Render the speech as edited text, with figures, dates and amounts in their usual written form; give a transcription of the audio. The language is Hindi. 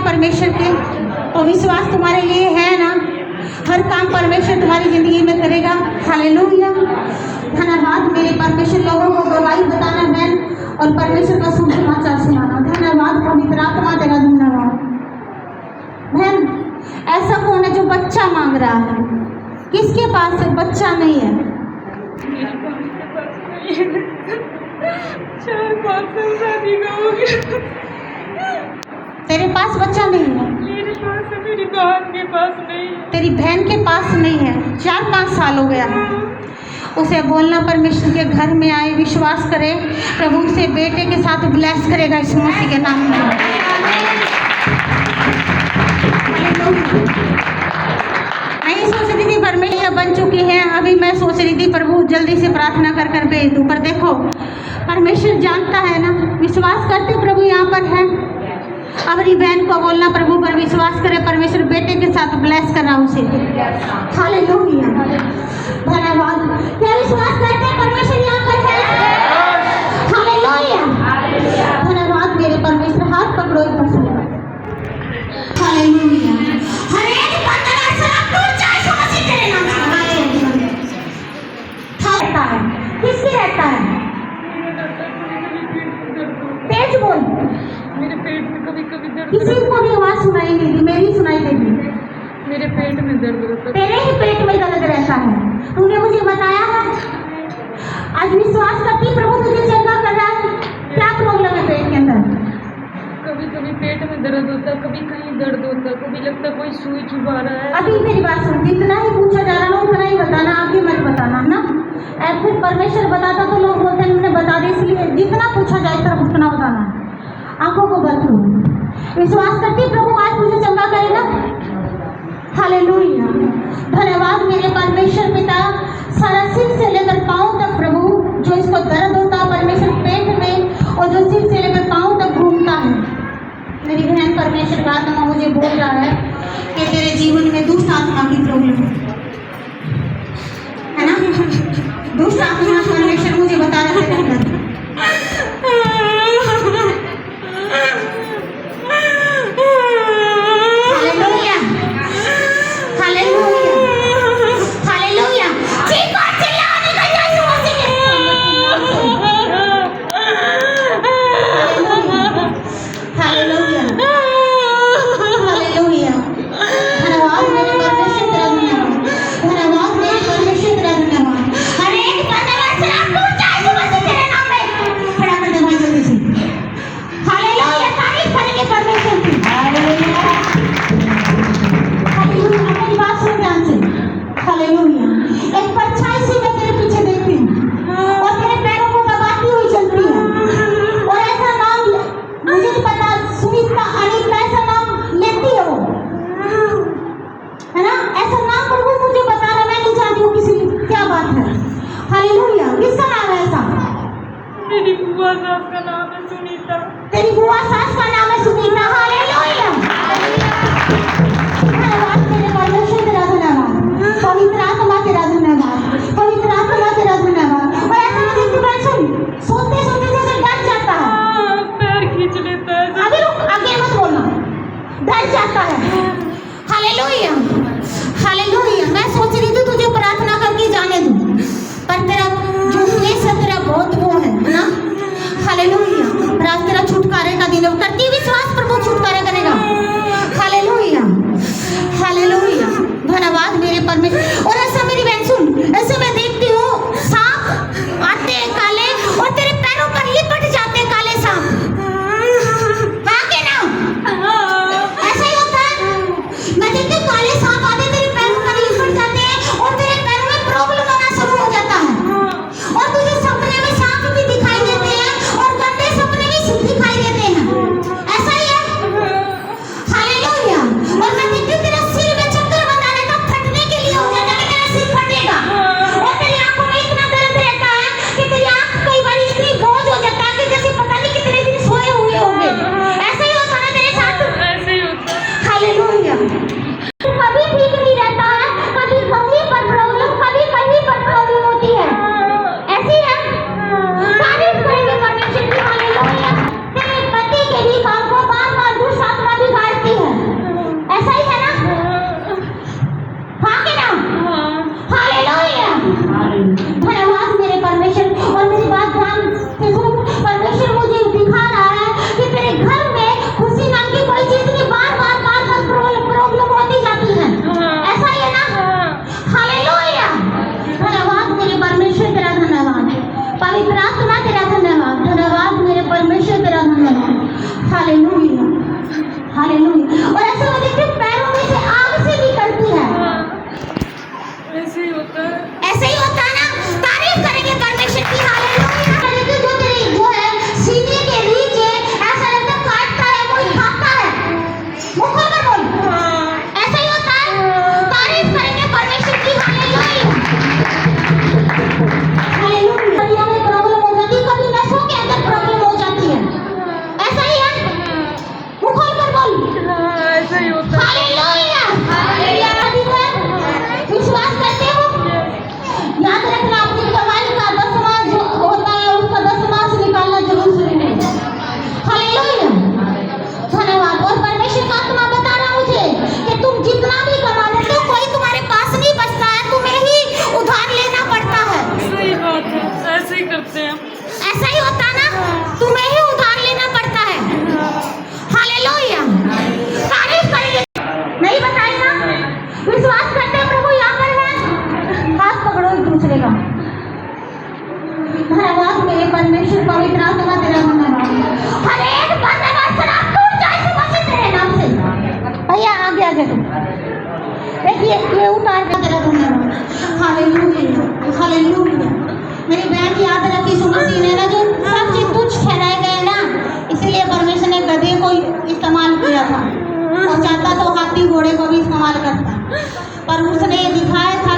परमेश्वर के, तो विश्वास तुम्हारे लिए है ना? हर काम परमेश्वर तुम्हारी जिंदगी में करेगा। हालेलुया, धन्यवाद मेरे परमेश्वर। लोगों को गवाही बताना बहन और परमेश्वर का शुभ समाचार सुनाना। धन्यवाद पवित्र आत्मा, तेरा धन्यवाद। बहन, ऐसा कौन है जो बच्चा मांग रहा है? किसके पास है बच्चा नहीं है? 4-5 साल शादी का हो गया। तेरे पास बच्चा नहीं है? मेरे पास है, मेरी बहन के पास नहीं है। तेरी बहन के पास नहीं है, 4-5 साल हो गया। उसे बोलना परमेश्वर के घर में आए, विश्वास करे, प्रभु उसे बेटे के साथ ब्लेस करेगा यीशु मसीह के नाम में। नहीं सोच रही थी परमेश्वर बन चुकी है, अभी मैं सोच रही थी प्रभु जल्दी से प्रार्थना कर कर भेज दूँ, पर देखो परमेश्वर जानता है ना। विश्वास करते प्रभु यहाँ पर है। अपनी बहन को बोलना प्रभु पर विश्वास करे, परमेश्वर बेटे के साथ ब्लेस करना उसे। हालेलुया, धन्यवाद। क्या विश्वास करते हैं परमेश्वर यहाँ पर है? हालेलुया, धन्यवाद मेरे परमेश्वर। हाथ पकड़ो एक बार। हालेलुया, हर एक बंदना सब टूट जाए यीशु मसीह तेरे नाम से। रहता है, किसकी रहता है? तेज बोल। मेरे पेट में कभी कभी दर्द, किसी को भी आवाज सुनाई नहीं दी, मेरी सुनाई देगी। मेरे पेट में दर्द होता है। तेरे ही पेट में दर्द रहता है, तूने मुझे बताया है। आज विश्वास करती प्रभु तुझे चंगा कर रहा है। क्या प्रॉब्लम है पेट के अंदर? कभी कभी पेट में दर्द होता है, कभी कहीं दर्द होता है, कभी लगता है कोई सुई चुभा रहा है। अभी मेरी बात सुन, जितना ही पूछा जा रहा है उतना ही बताना, आगे मत बताना ना। फिर परमेश्वर बताता तो लोग बोलते हैं मैंने बता दी, इसलिए जितना पूछा जाए तरफ उतना बताना। आंखों को बंद करो, विश्वास करती प्रभु आज तुझे चंगा करेगा। हालेलुया, धन्यवाद मेरे परमेश्वर पिता। सारा सिर से लेकर पांव तक प्रभु जो इसको दर्द होता है परमेश्वर पेट में, और जो सिर से लेकर पांव तक घूमता है, मेरी बहन परमेश्वर का आत्मा मुझे बोल रहा है कि तेरे जीवन में दुष्ट आत्मा की प्रॉब्लम है ना? दुष्ट आत्मा परमेश्वर मुझे बता रहा है। Hallelujah, hallelujah, hallelujah. चीखो चिल्लाओ, निकल जाओ यीशु मसीह के हालेलुया, हालेलुया। धन्यवाद मेरे परमेश्वर तेरा धन्यवाद, धन्यवाद मेरे परमेश्वर तेरा धन्यवाद। हर एक बंदा शराब टूट जाए यीशु मसीह तेरे नाम में। खड़ा कर दे भाई जल्दी से। हालेलुया, तारीफ करेंगे परमेश्वर की। Hallelujah, hallelujah. अपनी बात सुन ध्यान से। हालेलुया, एक परछाई सी मैं तेरे पीछे देखती हूँ और तेरे पैरों को दबाती हुई चलती है, और ऐसा नाम मुझे नहीं पता, सुनीता अनिता ऐसा नाम लेती है वो, है ना? ऐसा नाम प्रभु मुझे बता रहा, मैं नहीं जानती हूँ किसी, क्या बात है। हालेलुया, किसका नाम है ऐसा? मेरी बुआ सास का नाम है सुनीता। तेरी बुआ सास का नाम है सुनीता। हालेलुया, धन्यवाद मेरे परमेश्वर तेरा धन्यवाद, पवित्र आत्मा तेरा धन्यवाद, पवित्र आत्मा तेरा धन्यवाद। और ऐसा मैं देखती बात सुन, सोते सोते जैसे डर जाता है, पैर खींच लेता है। अभी रुक, आगे मत बोलना, डर जाता है। Hallelujah, hallelujah. मैं सोच रही थी तुझे प्रार्थना करके जाने दूं, पर तेरा जो केस है तेरा बहुत वो है ना। हालेलुया, आज तेरा छुटकारे का दिन है। करती विश्वास प्रभु छुटकारा हालेलुया, हालेलुया। और ऐसे वो देखिए पैरों में से आग से निकलती है। ऐसे ही होता है। ऐसे ही होता है ना, तारीफ करेंगे परमेश्वर की। हालेलुया। देखिए जो तेरी वो है सीने के नीचे ऐसा लगता है काटता है, कोई खाता है। मुंह खोलकर बोल, ऐसा ही होता है। तारीफ करेंगे परमेश्वर की। Hallelujah, hallelujah. दुनिया में प्रॉब्लम हो जाती है, कभी नसों के अंदर प्रॉब्लम हो जाती है, ऐसा ही है। मुंह खोलकर बोल, ऐसा ही होता है। Hallelujah, hallelujah. विश्वास करते हो? याद रखना, अपनी कमाई का 10वां जो होता है उसका 10वां निकालना जरूर जरूरी है। हालेलुया, धन्यवाद। और परमेश्वर का आत्मा बता रहा मुझे कि तुम जितना भी कमा लेते हो कोई तुम्हारे पास नहीं बचता है, तुम्हें ही उधार लेना पड़ता है। सही बात है, ऐसे ही करते हैं। ऐसा ही होता है ना, तुम्हें ही उधार लेना पड़ता है। हालेलुया, तारीफ करिए। नहीं बताई ना, विश्वास करते हैं प्रभु यहाँ पर है। हाथ पकड़ो एक दूसरे का। धन्यवाद मेरे परमेश्वर, पवित्र आत्मा तेरा धन्यवाद। हर एक बंधन और शराब टूट जाए सुबह से तेरे नाम से। भैया आगे आगे तुम देखिए, ये उतार का तेरा धन्यवाद। Hallelujah, hallelujah. मेरी बहन याद रखी, सुमसी ने ना जो सब चीज तुच्छ ठहराए गए ना, इसलिए परमेश्वर ने गधे को इस्तेमाल किया था। और चाहता तो हाथी घोड़े को भी इस्तेमाल करता, पर उसने दिखाया था